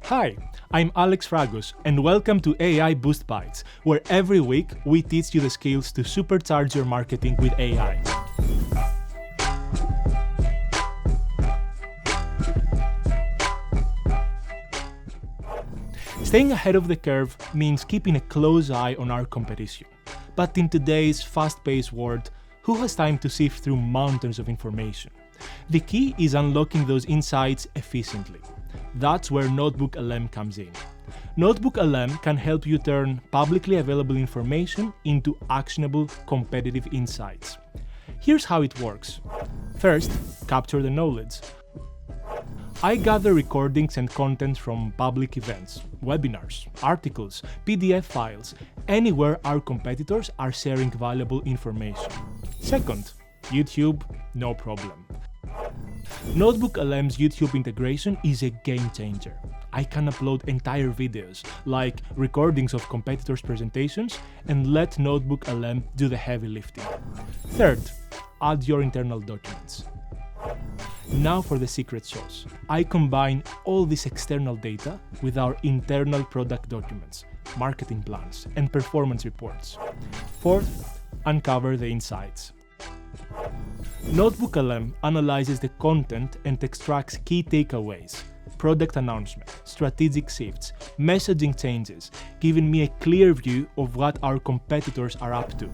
Hi, I'm Alex Fragos, and welcome to AI Boost Bites, where every week we teach you the skills to supercharge your marketing with AI. Staying ahead of the curve means keeping a close eye on our competition. But in today's fast-paced world, who has time to sift through mountains of information? The key is unlocking those insights efficiently. That's where NotebookLM comes in. NotebookLM can help you turn publicly available information into actionable competitive insights. Here's how it works. First, capture the knowledge. I gather recordings and content from public events, webinars, articles, PDF files, anywhere our competitors are sharing valuable information. Second, YouTube, no problem. NotebookLM's YouTube integration is a game changer. I can upload entire videos, like recordings of competitors' presentations, and let NotebookLM do the heavy lifting. Third, add your internal documents. Now for the secret sauce. I combine all this external data with our internal product documents, marketing plans, and performance reports. Fourth, uncover the insights. NotebookLM analyzes the content and extracts key takeaways, product announcement, strategic shifts, messaging changes, giving me a clear view of what our competitors are up to.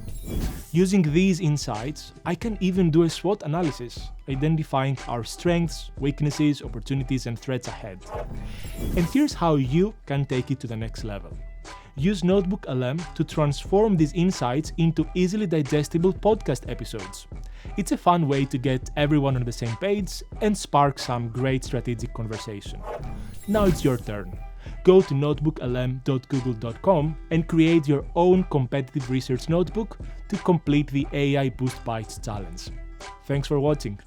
Using these insights, I can even do a SWOT analysis, identifying our strengths, weaknesses, opportunities, and threats ahead. And here's how you can take it to the next level. Use NotebookLM to transform these insights into easily digestible podcast episodes. It's a fun way to get everyone on the same page and spark some great strategic conversation. Now it's your turn. Go to notebooklm.google.com and create your own competitive research notebook to complete the AI Boost Bites challenge. Thanks for watching.